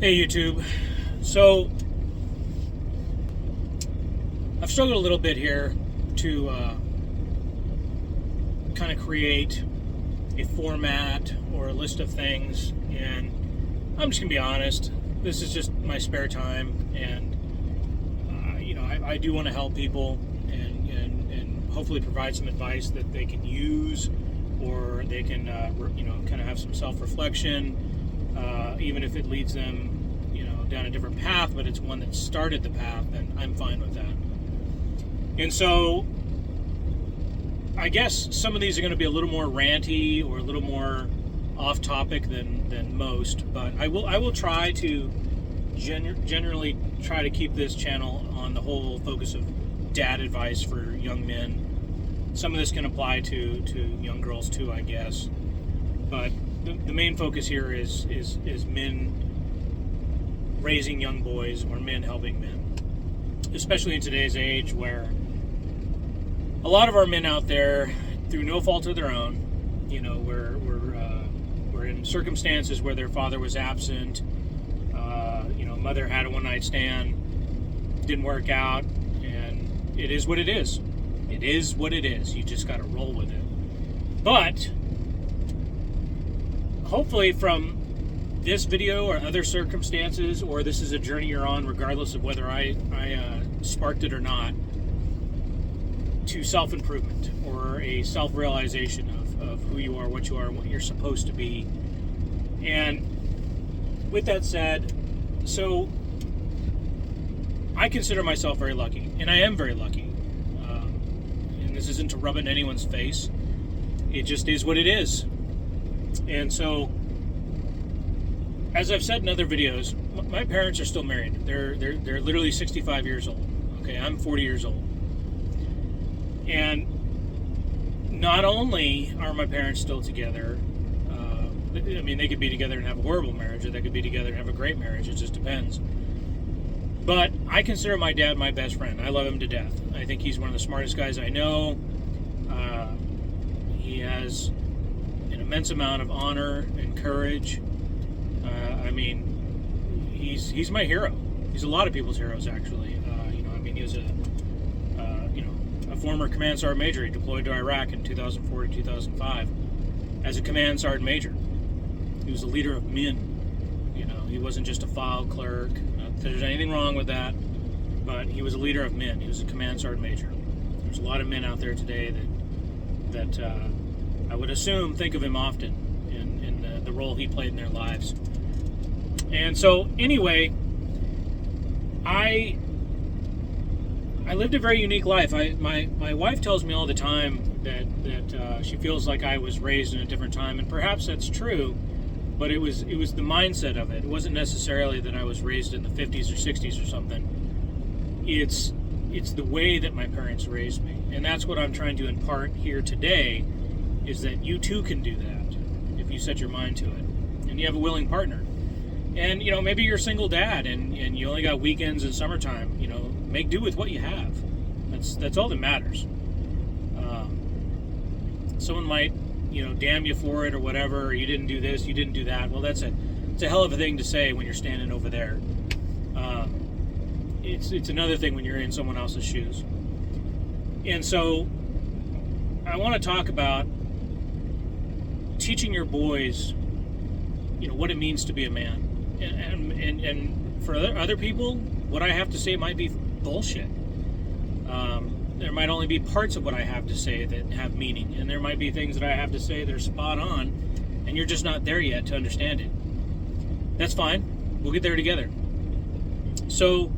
Hey YouTube. So I've struggled a little bit here to kind of create a format or a list of things, and I'm just gonna be honest. This is just my spare time, and I do want to help people and hopefully provide some advice that they can use, or they can kind of have some self-reflection, even if it leads them down a different path, but it's one that started the path, then I'm fine with that. And so I guess some of these are going to be a little more ranty or a little more off topic than most, but I will try to generally try to keep this channel on the whole focus of dad advice for young men. Some of this can apply to young girls too, I guess, but the main focus here is men raising young boys, or men helping men, especially in today's age where a lot of our men out there, through no fault of their own, we're in circumstances where their father was absent, mother had a one-night stand, didn't work out, and it is what it is. It is what it is. You just got to roll with it. But hopefully from this video or other circumstances, or this is a journey you're on regardless of whether I sparked it or not, to self-improvement or a self-realization of who you are, what you are, and what you're supposed to be. And with that said, so I consider myself very lucky, and I am very lucky. And this isn't to rub it in anyone's face. It just is what it is. And so, as I've said in other videos, my parents are still married. They're literally 65 years old. Okay, I'm 40 years old. And not only are my parents still together, they could be together and have a horrible marriage, or they could be together and have a great marriage. It just depends. But I consider my dad my best friend. I love him to death. I think he's one of the smartest guys I know. He has an immense amount of honor and courage. He's my hero. He's a lot of people's heroes, actually. He was a former command sergeant major. He deployed to Iraq in 2004 to 2005 as a command sergeant major. He was a leader of men. He wasn't just a file clerk. Not that there's anything wrong with that, but he was a leader of men. He was a command sergeant major. There's a lot of men out there today that I would assume think of him often in the role he played in their lives. And so, anyway, I lived a very unique life. My wife tells me all the time that she feels like I was raised in a different time, and perhaps that's true, but it was the mindset of it. It wasn't necessarily that I was raised in the 50s or 60s or something. It's the way that my parents raised me, and that's what I'm trying to impart here today, is that you too can do that if you set your mind to it, and you have a willing partner. And maybe you're a single dad and you only got weekends and summertime. Make do with what you have. That's all that matters. Someone might damn you for it or whatever, or you didn't do this, you didn't do that. Well, it's a hell of a thing to say when you're standing over there. It's another thing when you're in someone else's shoes. And so I want to talk about teaching your boys what it means to be a man. And for other people, what I have to say might be bullshit. There might only be parts of what I have to say that have meaning, and there might be things that I have to say that are spot on, and you're just not there yet to understand it. That's fine. We'll get there together. So,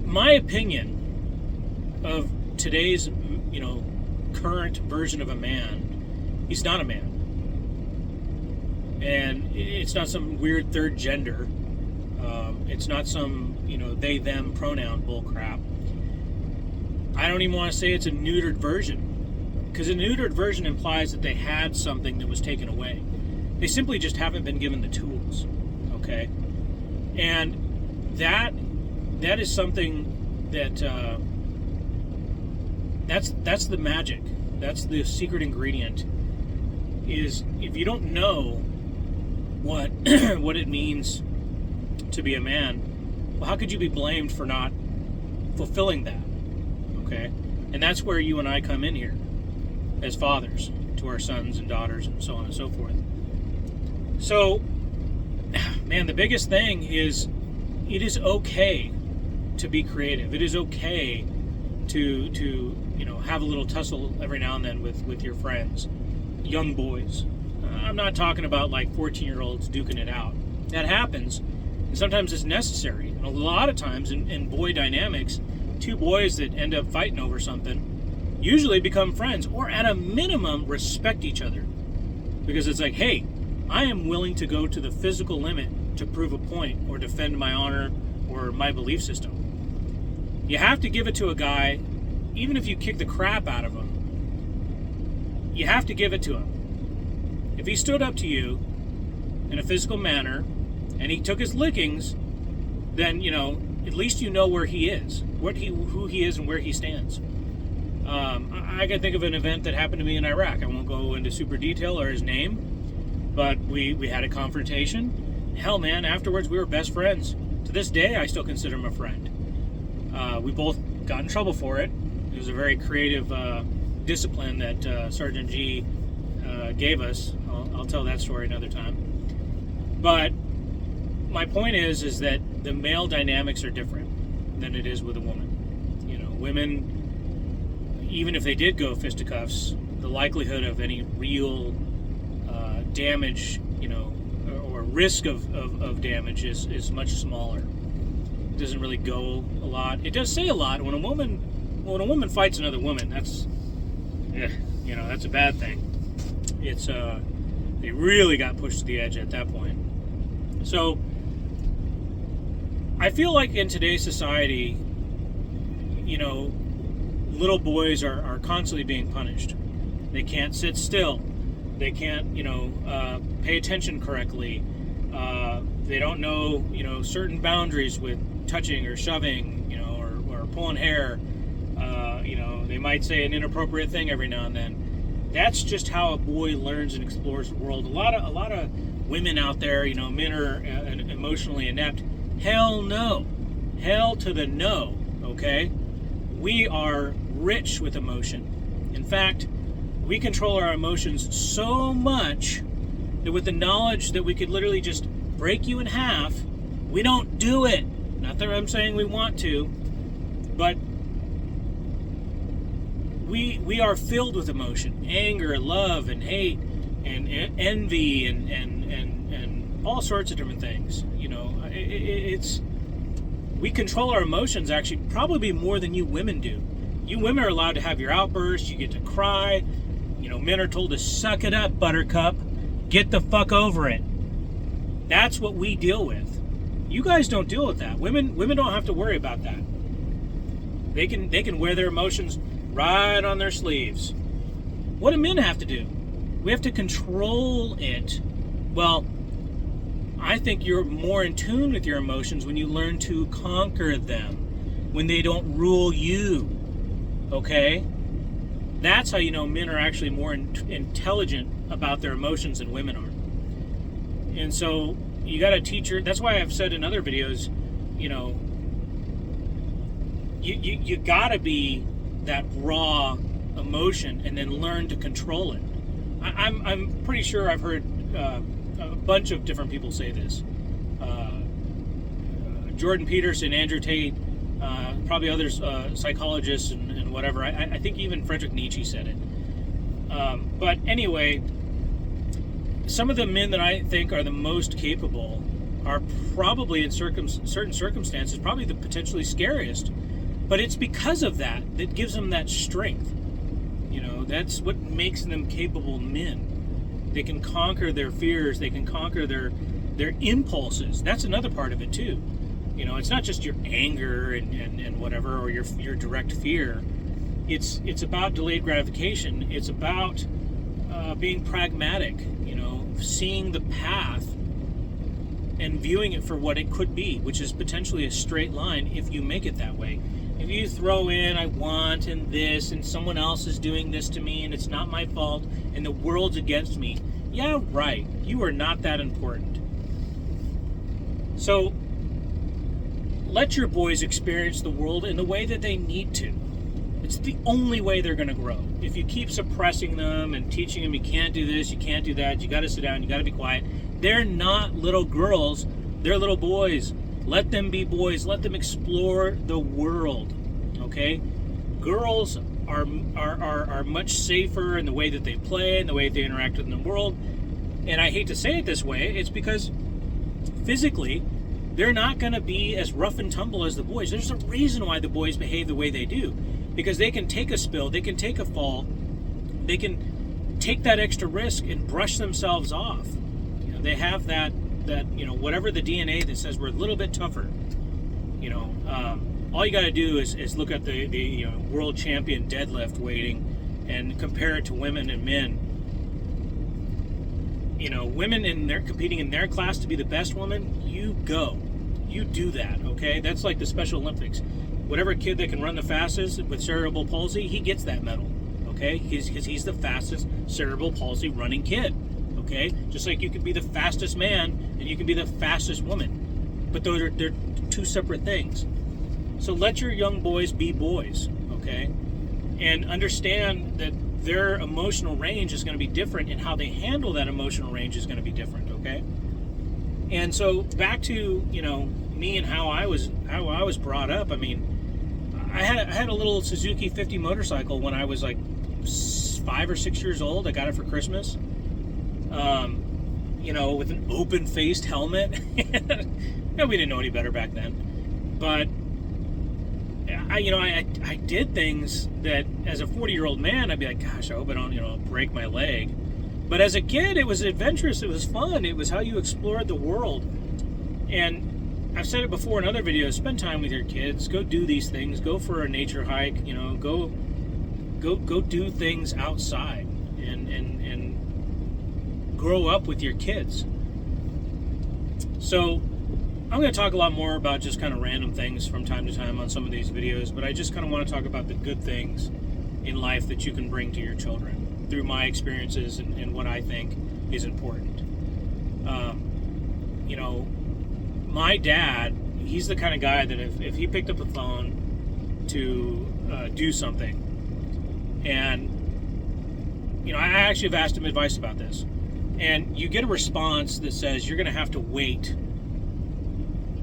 my opinion of today's, current version of a man, he's not a man. And it's not some weird third gender. It's not some, they, them pronoun bullcrap. I don't even want to say it's a neutered version, because a neutered version implies that they had something that was taken away. They simply just haven't been given the tools, okay? And that is something that, that's the magic. That's the secret ingredient, is if you don't know what what it means to be a man, well, how could you be blamed for not fulfilling that? Okay? And that's where you and I come in here as fathers to our sons and daughters and so on and so forth. So, man, the biggest thing is it is okay to be creative. It is okay to have a little tussle every now and then with your friends, young boys. I'm not talking about like 14-year-olds duking it out. That happens, and sometimes it's necessary. And a lot of times in boy dynamics, two boys that end up fighting over something usually become friends, or at a minimum respect each other, because it's like, hey, I am willing to go to the physical limit to prove a point or defend my honor or my belief system. You have to give it to a guy, even if you kick the crap out of him, you have to give it to him. If he stood up to you in a physical manner and he took his lickings, then, at least you know where he is, who he is and where he stands. I can think of an event that happened to me in Iraq. I won't go into super detail or his name, but we had a confrontation. Hell, man, afterwards we were best friends. To this day, I still consider him a friend. We both got in trouble for it. It was a very creative discipline that Sergeant G gave us. I'll tell that story another time. But my point is that the male dynamics are different than it is with a woman. Women, even if they did go fisticuffs, the likelihood of any real damage, or risk of damage is much smaller. It doesn't really go a lot. It does say a lot. When a woman fights another woman, that's a bad thing. It's they really got pushed to the edge at that point. So I feel like in today's society, little boys are constantly being punished. They can't sit still. They can't, pay attention correctly. They don't know, certain boundaries with touching or shoving, or pulling hair. They might say an inappropriate thing every now and then. That's just how a boy learns and explores the world. A lot of women out there, men are emotionally inept. Hell no. Hell to the no, okay? We are rich with emotion. In fact, we control our emotions so much that with the knowledge that we could literally just break you in half, we don't do it. Not that I'm saying we want to, but we are filled with emotion, anger, love, and hate, and envy, and all sorts of different things. We control our emotions actually probably more than you women do. You women are allowed to have your outbursts. You get to cry. Men are told to suck it up, buttercup. Get the fuck over it. That's what we deal with. You guys don't deal with that. Women don't have to worry about that. They can wear their emotions right on their sleeves. What do men have to do? We have to control it. Well, I think you're more in tune with your emotions when you learn to conquer them, when they don't rule you. Okay? That's how you know men are actually more intelligent about their emotions than women are. And so you got to teach her. That's why I've said in other videos, you got to be that raw emotion and then learn to control it. I'm pretty sure I've heard a bunch of different people say this. Jordan Peterson, Andrew Tate, probably others, psychologists and whatever. I think even Friedrich Nietzsche said it. But anyway, some of the men that I think are the most capable are probably in certain circumstances, probably the potentially scariest. But it's because of that gives them that strength. That's what makes them capable men. They can conquer their fears. They can conquer their impulses. That's another part of it too. It's not just your anger and whatever, or your direct fear. It's about delayed gratification. It's about being pragmatic. Seeing the path and viewing it for what it could be, which is potentially a straight line if you make it that way. If you throw in, I want, and this, and someone else is doing this to me, and it's not my fault, and the world's against me, Yeah, right. You are not that important. So, let your boys experience the world in the way that they need to. It's the only way they're going to grow. If you keep suppressing them and teaching them you can't do this, you can't do that, you got to sit down, you got to be quiet, they're not little girls, they're little boys. Let them be boys. Let them explore the world. Okay? Girls are much safer in the way that they play and the way they interact in the world. And I hate to say it this way, it's because physically they're not going to be as rough and tumble as the boys. There's a reason why the boys behave the way they do, because they can take a spill, they can take a fall, they can take that extra risk and brush themselves off. You know, they have that whatever the DNA that says we're a little bit tougher. All you got to do is look at the world champion deadlift weighting and compare it to women and men. Women they're competing in their class to be the best woman, you do that, okay? That's like the Special Olympics. Whatever kid that can run the fastest with cerebral palsy, he gets that medal, okay? Because he's the fastest cerebral palsy running kid, okay? Just like you could be the fastest man and you can be the fastest woman. But they're two separate things. So let your young boys be boys, okay? And understand that their emotional range is going to be different, and how they handle that emotional range is going to be different, okay? And so back to, me and how I was brought up. I mean, I had a little Suzuki 50 motorcycle when I was like 5 or 6 years old. I got it for Christmas. With an open-faced helmet. We didn't know any better back then. But I did things that as a 40-year-old man, I'd be like, gosh, I hope I don't, break my leg. But as a kid, it was adventurous. It was fun. It was how you explored the world. And I've said it before in other videos, spend time with your kids. Go do these things. Go for a nature hike. Go do things outside and grow up with your kids. So I'm going to talk a lot more about just kind of random things from time to time on some of these videos, but I just kind of want to talk about the good things in life that you can bring to your children through my experiences and what I think is important. My dad, he's the kind of guy that if he picked up the phone to do something, and I actually have asked him advice about this, and you get a response that says you're going to have to wait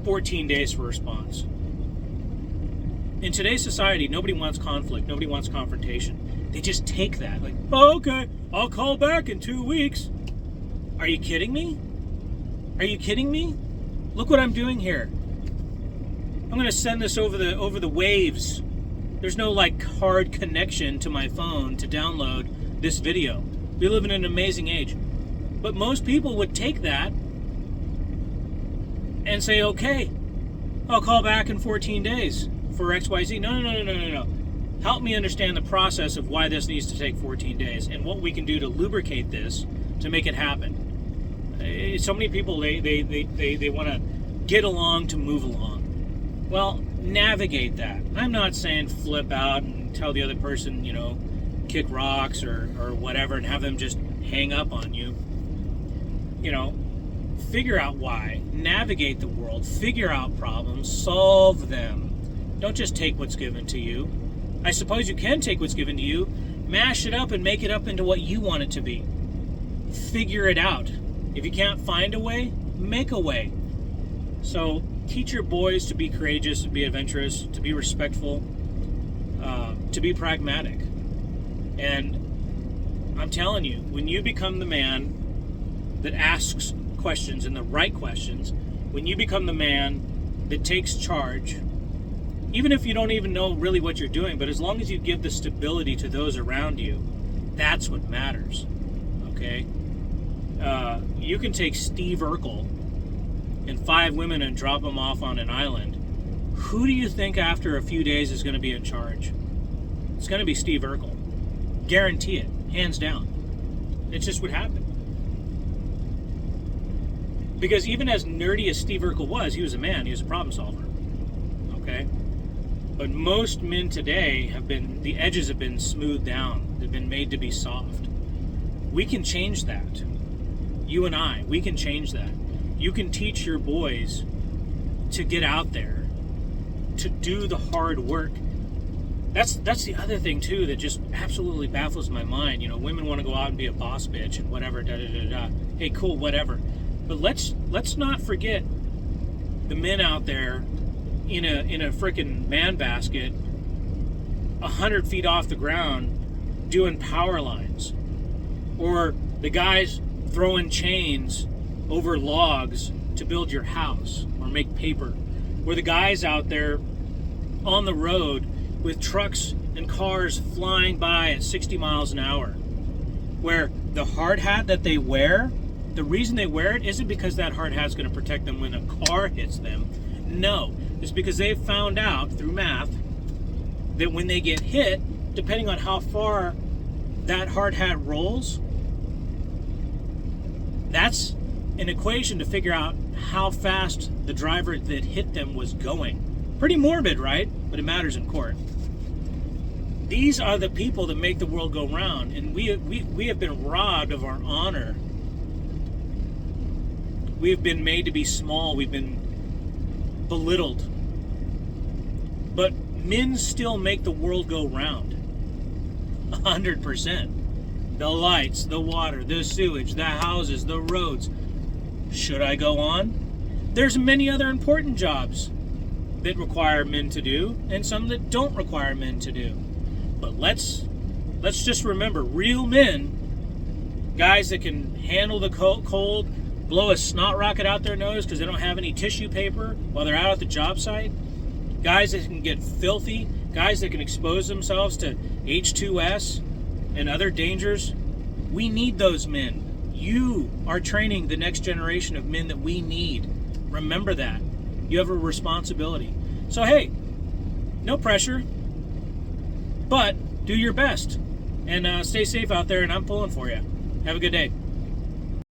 14 days for a response. In today's society, nobody wants conflict. Nobody wants confrontation. They just take that. Like, oh, okay, I'll call back in 2 weeks. Are you kidding me? Are you kidding me? Look what I'm doing here. I'm going to send this over the waves. There's no hard connection to my phone to download this video. We live in an amazing age. But most people would take that and say, okay, I'll call back in 14 days for XYZ. No. Help me understand the process of why this needs to take 14 days and what we can do to lubricate this to make it happen. So many people, they want to get along to move along. Well, navigate that. I'm not saying flip out and tell the other person, kick rocks or whatever and have them just hang up on you. Figure out why, navigate the world, figure out problems, solve them. Don't just take what's given to you. I suppose you can take what's given to you, mash it up and make it up into what you want it to be. Figure it out. If you can't find a way, make a way. So teach your boys to be courageous, to be adventurous, to be respectful, to be pragmatic. And I'm telling you, when you become the man that asks questions and the right questions, when you become the man that takes charge, even if you don't even know really what you're doing, but as long as you give the stability to those around you, that's what matters. Okay? You can take Steve Urkel and 5 women and drop them off on an island. Who do you think after a few days is going to be in charge? It's going to be Steve Urkel. Guarantee it. Hands down. It's just what happened. Because even as nerdy as Steve Urkel was, he was a man. He was a problem solver. Okay? But most men today the edges have been smoothed down. They've been made to be soft. We can change that. You and I, we can change that. You can teach your boys to get out there, to do the hard work. That's the other thing too that just absolutely baffles my mind. You know, women want to go out and be a boss bitch and whatever, da da da da. Hey, cool, whatever. But let's not forget the men out there in a freaking man basket, 100 feet off the ground, doing power lines, or the guys throwing chains over logs to build your house or make paper, or the guys out there on the road with trucks and cars flying by at 60 miles an hour, where the hard hat that they wear, the reason they wear it isn't because that hard hat's going to protect them when a car hits them. No, it's because they've found out through math that when they get hit, depending on how far that hard hat rolls, that's an equation to figure out how fast the driver that hit them was going. Pretty morbid, right? But it matters in court. These are the people that make the world go round, and we have been robbed of our honor. We have been made to be small. We've been belittled. But men still make the world go round. 100%. The lights, the water, the sewage, the houses, the roads. Should I go on? There's many other important jobs that require men to do, and some that don't require men to do. But let's just remember, real men, guys that can handle the cold, blow a snot rocket out their nose because they don't have any tissue paper while they're out at the job site, guys that can get filthy, guys that can expose themselves to H2S and other dangers. We need those men. You are training the next generation of men that we need. Remember that. You have a responsibility. So hey, no pressure, but do your best. And stay safe out there, and I'm pulling for you. Have a good day.